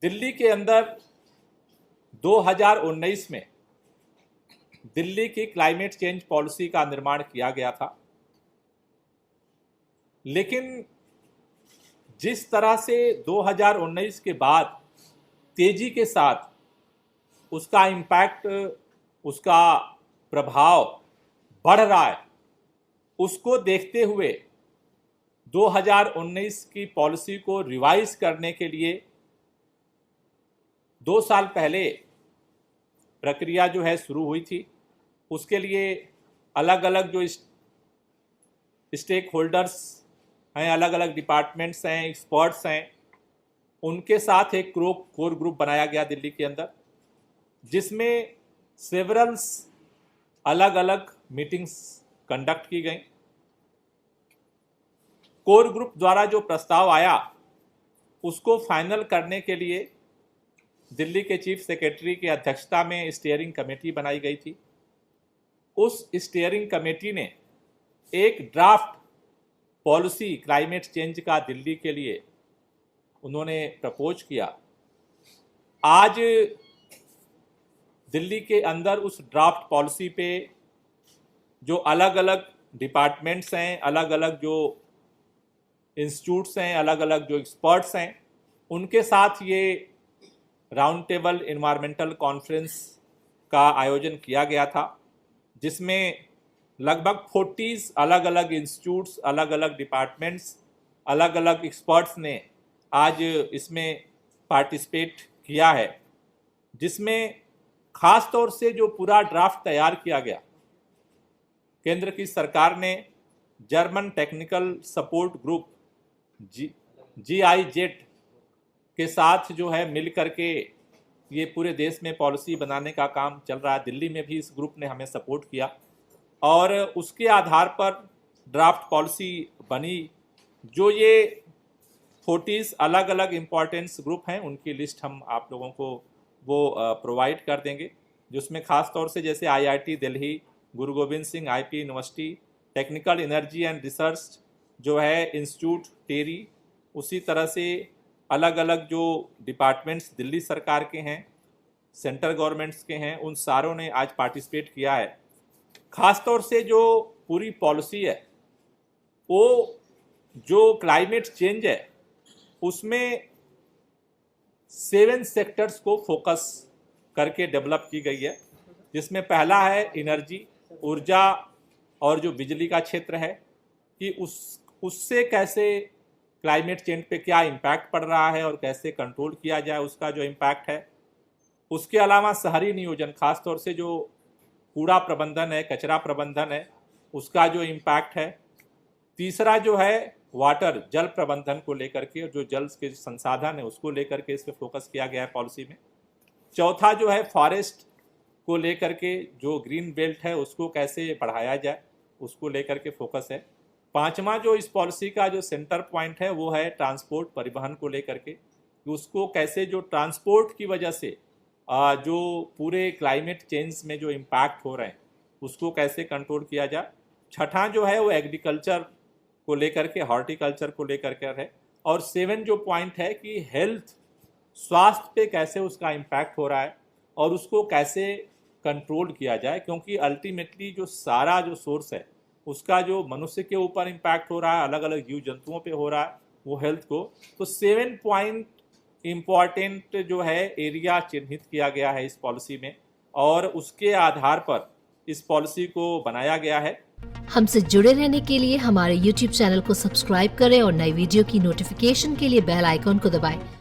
दिल्ली के अंदर 2019 में दिल्ली की क्लाइमेट चेंज पॉलिसी का निर्माण किया गया था, लेकिन जिस तरह से 2019 के बाद तेजी के साथ उसका इम्पैक्ट, उसका प्रभाव बढ़ रहा है, उसको देखते हुए 2019 की पॉलिसी को रिवाइज करने के लिए 2 साल पहले प्रक्रिया जो है शुरू हुई थी। उसके लिए अलग अलग जो स्टेक होल्डर्स हैं, अलग अलग डिपार्टमेंट्स हैं, एक्सपर्ट्स हैं, उनके साथ एक कोर ग्रुप बनाया गया दिल्ली के अंदर, जिसमें सेवरल्स अलग अलग मीटिंग्स कंडक्ट की गई। कोर ग्रुप द्वारा जो प्रस्ताव आया उसको फाइनल करने के लिए दिल्ली के चीफ सेक्रेटरी की अध्यक्षता में स्टीयरिंग कमेटी बनाई गई थी। उस स्टीयरिंग कमेटी ने एक ड्राफ्ट पॉलिसी क्लाइमेट चेंज का दिल्ली के लिए उन्होंने प्रपोज किया। आज दिल्ली के अंदर उस ड्राफ्ट पॉलिसी पे जो अलग अलग डिपार्टमेंट्स हैं, अलग अलग जो इंस्टीट्यूट्स हैं, अलग अलग जो एक्सपर्ट्स हैं, उनके साथ ये राउंड टेबल एनवायरमेंटल कॉन्फ्रेंस का आयोजन किया गया था, जिसमें लगभग 40 अलग अलग इंस्टीट्यूट्स, अलग अलग डिपार्टमेंट्स, अलग अलग एक्सपर्ट्स ने आज इसमें पार्टिसिपेट किया है, जिसमें खास तौर से जो पूरा ड्राफ्ट तैयार किया गया, केंद्र की सरकार ने German technical support group GIZ के साथ जो है मिल करके ये पूरे देश में पॉलिसी बनाने का काम चल रहा है। दिल्ली में भी इस ग्रुप ने हमें सपोर्ट किया और उसके आधार पर ड्राफ्ट पॉलिसी बनी। जो ये 40 अलग अलग इम्पॉर्टेंस ग्रुप हैं, उनकी लिस्ट हम आप लोगों को वो प्रोवाइड कर देंगे, जिसमें खास तौर से जैसे IIT Delhi, Guru Govind Singh IP university, technical energy and research जो है इंस्टीट्यूट टेरी, उसी तरह से अलग अलग जो डिपार्टमेंट्स दिल्ली सरकार के हैं, सेंट्रल गवर्नमेंट्स के हैं, उन सारों ने आज पार्टिसिपेट किया है। खास तौर से जो पूरी पॉलिसी है, वो जो क्लाइमेट चेंज है उसमें 7 सेक्टर्स को फोकस करके डेवलप की गई है, जिसमें पहला है एनर्जी, ऊर्जा और जो बिजली का क्षेत्र है कि उससे कैसे क्लाइमेट चेंज पे क्या इम्पैक्ट पड़ रहा है और कैसे कंट्रोल किया जाए उसका जो इम्पैक्ट है। उसके अलावा शहरी नियोजन, खास तौर से जो कूड़ा प्रबंधन है, कचरा प्रबंधन है, उसका जो इम्पैक्ट है। तीसरा जो है वाटर, जल प्रबंधन को लेकर के, जो जल के संसाधन है उसको लेकर के इस पर फोकस किया गया है पॉलिसी में। चौथा जो है फॉरेस्ट को लेकर के, जो ग्रीन बेल्ट है उसको कैसे बढ़ाया जाए उसको लेकर के फोकस है। पांचवा जो इस पॉलिसी का जो सेंटर पॉइंट है वो है ट्रांसपोर्ट, परिवहन को लेकर के, कि उसको कैसे जो ट्रांसपोर्ट की वजह से जो पूरे क्लाइमेट चेंज में जो इम्पैक्ट हो रहे हैं उसको कैसे कंट्रोल किया जाए। छठा जो है वो एग्रीकल्चर को लेकर के, हॉर्टिकल्चर को लेकर के है। और 7 जो पॉइंट है कि हेल्थ, स्वास्थ्य पे कैसे उसका इम्पैक्ट हो रहा है और उसको कैसे कंट्रोल किया जाए, क्योंकि अल्टीमेटली जो सारा जो सोर्स है उसका जो मनुष्य के ऊपर इम्पैक्ट हो रहा है, अलग अलग जीव जंतुओं पे हो रहा है वो हेल्थ को। तो 7 पॉइंट इम्पॉर्टेंट जो है एरिया चिन्हित किया गया है इस पॉलिसी में, और उसके आधार पर इस पॉलिसी को बनाया गया है। हमसे जुड़े रहने के लिए हमारे YouTube चैनल को सब्सक्राइब करें और नई वीडियो की नोटिफिकेशन के लिए बेल आइकॉन को दबाएं।